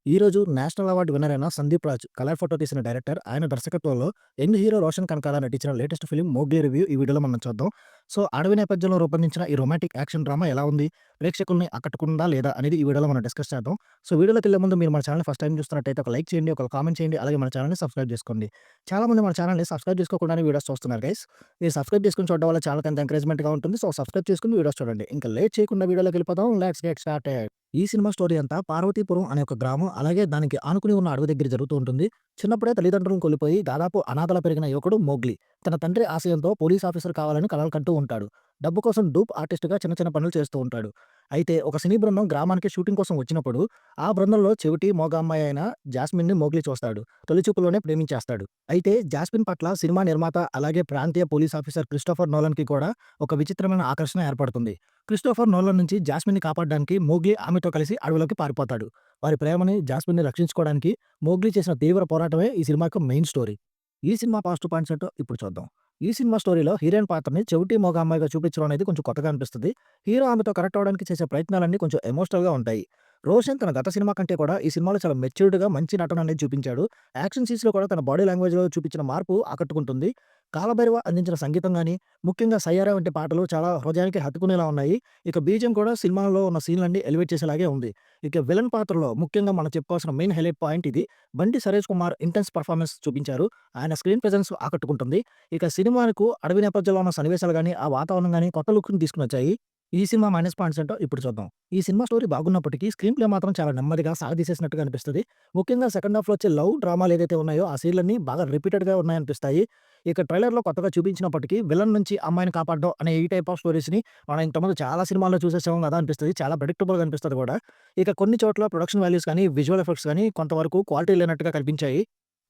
ఈరోజు national award winner అయిన 'Sandeep Raj' colour photo తీసిన డైరెక్టర్. ఆయన దర్శకత్వంలో యంగ్ హీరో 'రోషన్ కనకాల' నటించిన లేటెస్ట్ ఫిల్మ్ 'మోగ్లీ' రివ్యూ ఈ వీడియోలో మనం చూద్దాం. సో, అడవి నేపథ్యంలో రూపొందించిన ఈ రొమాంటిక్ యాక్షన్ డ్రామా ఎలా ఉంది? ప్రేక్షకుల్ని ఆకట్టుకుందా లేదా? అనేది ఈ వీడియోలో మనం డిస్కస్ చేద్దాం. సో, వీడియోలోకెళ్ళే ముందు మీరు మన ఛానల్‌ని ఫస్ట్ టైమ్ చూస్తున్నట్టయితే ఒక లైక్ చేయండి, ఒక కామెంట్ చేయండి, అలాగే మన ఛానల్‌ని సబ్స్క్రైబ్ చేసుకోండి. చాలామంది మన ఛానల్‌ని సబ్స్క్రైబ్ చేసుకోకుండానే వీడియోస్ చూస్తున్నారు గైస్. మీరు సబ్స్క్రైబ్ చేసుకొని చూడడం వల్ల ఛానల్‌కి ఎంతో ఎంకరేజ్‌మెంట్‌గా ఉంటుంది. సో, సబ్స్క్రైబ్ చేసుకొని వీడియోస్ చూడండి. ఇంకా లేట్ చేయకుండా వీడియోలోకెళ్ళిపోదాం. Let's get started. ఈ సినిమా స్టోరీ అంతా పార్వతీపురం అనే ఒక గ్రామం, అలాగే దానికి ఆనుకుని ఉన్న అడవి దగ్గర జరుగుతూ ఉంటుంది. చిన్నప్పుడే తల్లిదండ్రులను కోల్పోయి దాదాపు అనాథలా పెరిగిన యువకుడు మోగ్లీ. తన తండ్రి ఆశయంతో పోలీస్ ఆఫీసర్ కావాలని కలలు కంటూ ఉంటాడు. డబ్బు కోసం డూప్ ఆర్టిస్ట్‌గా చిన్న చిన్న పనులు చేస్తూ ఉంటాడు. అయితే ఒక సినీ బృందం గ్రామానికి షూటింగ్ కోసం వచ్చినప్పుడు, ఆ బృందంలో చెవిటి, మూగ అమ్మాయి అయిన జాస్మిన్‌ని మోగ్లీ చూస్తాడు. తొలి చూపులోనే ప్రేమించేస్తాడు. అయితే జాస్మిన్ పట్ల సినిమా నిర్మాత, అలాగే ప్రాంతీయ పోలీస్ ఆఫీసర్ క్రిస్టోఫర్ నోలన్‌కి కూడా ఒక విచిత్రమైన ఆకర్షణ ఏర్పడుతుంది. క్రిస్టోఫర్ నోలన్ నుంచి జాస్మిన్‌ని కాపాడడానికి మోగ్లీ ఆమెతో కలిసి అడవిలోకి పారిపోతాడు. వారి ప్రేమని, జాస్మిన్‌ని రక్షించుకోవడానికి మోగ్లీ చేసిన తీవ్ర పోరాటమే ఈ సినిమాకు మెయిన్ స్టోరీ. ఈ సినిమా పాజిటివ్ పాయింట్స్ ఏంటో ఇప్పుడు చూద్దాం. ఈ సినిమా స్టోరీలో హీరోయిన్ పాత్రని చెవిటి, మూగ అమ్మాయిగా చూపించడం అనేది కొంచెం కొత్తగా అనిపిస్తది. హీరో ఆమెతో కనెక్ట్ అవ్వడానికి చేసే ప్రయత్నాలన్నీ కొంచెం ఎమోషనల్‌గా ఉంటాయి. రోషన్ తన గత సినిమా కంటే కూడా ఈ సినిమాలో చాలా మెచ్యూర్డ్‌గా మంచి నటన అనేది చూపించాడు. యాక్షన్ సీన్స్‌లో కూడా తన బాడీ లాంగ్వేజ్‌లో చూపించిన మార్పు ఆకట్టుకుంటుంది. కాలభైరవ అందించిన సంగీతం గాని, ముఖ్యంగా 'సయ్యారా' వంటి పాటలు చాలా హృదయానికి హత్తుకునేలా ఉన్నాయి. ఇక బీజీఎం కూడా సినిమాలో ఉన్న సీన్‌లన్నీ ఎలివేట్ చేసేలాగే ఉంది. ఇక విలన్ పాత్రలో ముఖ్యంగా మనం చెప్పుకోవాల్సిన మెయిన్ హైలైట్ పాయింట్ ఇది. బండి సరేష్ కుమార్ ఇంటెన్స్ పెర్ఫార్మన్స్ చూపించారు. ఆయన స్క్రీన్ ప్రెజెన్స్ ఆకట్టుకుంటుంది. ఇక సినిమాకు అడవి నేపథ్యంలో ఉన్న సన్నివేశాలు గాని, ఆ వాతావరణం గాని కొత్త లుక్‌ని తీసుకొనొచ్చాయి. ఈ సినిమా మైనస్ పాయింట్స్ ఏంటో ఇప్పుడు చూద్దాం. ఈ సినిమా స్టోరీ బాగున్నప్పటికీ స్క్రీన్ ప్లే మాత్రం చాలా నెమ్మదిగా సాగదీసేసినట్టుగా అనిపిస్తది. ముఖ్యంగా సెకండ్ హాఫ్‌లో వచ్చే లవ్ డ్రామాలు ఏదైతే ఉన్నాయో ఆ సీన్‌లన్నీ బాగా రిపీటెడ్‌గా ఉన్నాయనిపిస్తాయి. ఇక ట్రైలర్‌లో కొత్తగా చూపించినప్పటికీ విలన్ నుంచి అమ్మాయిని కాపాడడం అనే ఈ టైప్ ఆఫ్ స్టోరీస్‌ని మనం ఇంతకుముందు చాలా సినిమాల్లో చూసేసాం కదా అనిపిస్తది. చాలా ప్రెడిక్టబుల్‌గా అనిపిస్తది కూడా. ఇక కొన్ని చోట్ల ప్రొడక్షన్ వాల్యూస్ కానీ, విజువల్ ఎఫెక్ట్స్ గానీ కొంతవరకు క్వాలిటీ లేనట్టుగా కనిపించాయి.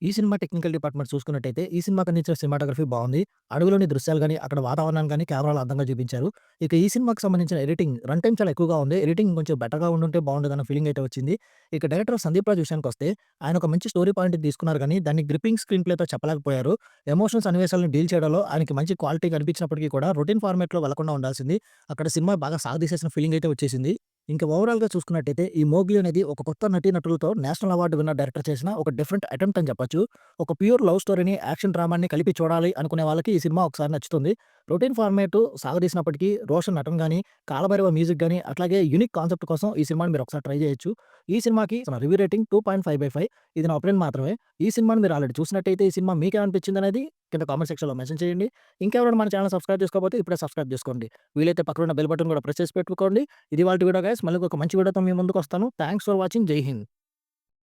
ఈ సినిమా టెక్నికల్ డిపార్ట్‌మెంట్ చూసుకున్నట్టయితే ఈ సినిమాకి అందించిన సినిమాటోగ్రఫీ బావుంది. అడవిలోని దృశ్యాలు గాని, అక్కడ వాతావరణాన్ని గాని కెమెరాలో అందంగా చూపించారు. ఇక ఈ సినిమాకి సంబంధించిన ఎడిటింగ్ రన్ టైమ్ చాలా ఎక్కువగా ఉంది. ఎడిటింగ్ కొంచెం బెటర్‌గా ఉండుంటే బావుండేదన్న ఫీలింగ్ అయితే వచ్చింది. ఇక డైరెక్టర్ సందీప్ రాజ్ విషయానికొస్తే ఆయన ఒక మంచి స్టోరీ పాయింట్‌ని తీసుకున్నారు గానీ, దాన్ని గ్రిప్పింగ్ స్క్రీన్ ప్లేతో చెప్పలేకపోయారు. ఎమోషనల్ సన్నివేశాలను డీల్ చేయడంలో ఆయనకి మంచి క్వాలిటీ కనిపించినప్పటికీ కూడా రొటీన్ ఫార్మాట్‌లో వెళ్లకుండా ఉండాల్సింది. అక్కడ సినిమా బాగా సాగదీసేసిన ఫీలింగ్ అయితే వచ్చేసింది. ఇంకా ఓవరాల్‌గా చూసుకున్నట్టయితే ఈ 'మోగ్లీ' అనేది ఒక కొత్త నటీనటులతో నేషనల్ అవార్డ్ విన్నర్ డైరెక్టర్ చేసిన ఒక డిఫరెంట్ అటెంప్ట్ అని చెప్పొచ్చు. ఒక ప్యూర్ లవ్ స్టోరీని, యాక్షన్ డ్రామాని కలిపి చూడాలి అనుకునే వాళ్ళకి ఈ సినిమా ఒకసారి నచ్చుతుంది. రొటీన్ ఫార్మాట్ సాగదీసినప్పటికీ రోషన్ నటన గాని, కాలభైరవ మ్యూజిక్ గాని, అట్లాగే యూనిక్ కాన్సెప్ట్ కోసం ఈ సినిమాని మీరు ఒకసారి ట్రై చేయొచ్చు. ఈ సినిమాకి నా రివ్యూ రేటింగ్ 2.5/5. ఇది నా ఒపీనియన్ మాత్రమే. ఈ సినిమాని మీరు ఆల్రెడీ చూసినట్టయితే ఈ సినిమా మీకేమనిపించిందనేది కింద కామెంట్ సెక్షన్‌లో మెన్షన్ చేయండి. ఇంకెవరైనా మన ఛానెల్ సబ్స్క్రైబ్ చేసుకోకపోతే ఇప్పుడే సబ్స్క్రైబ్ చేసుకోండి. వీలైతే పక్కనున్న బెల్ బటన్ కూడా ప్రెస్ చేసి పెట్టుకోండి. ఇది ఇవాల్టి వీడియో గైస్. మళ్ళీ ఒక మంచి వీడియోతో మీ ముందుకొస్తాను. Thanks for watching. Jai Hind.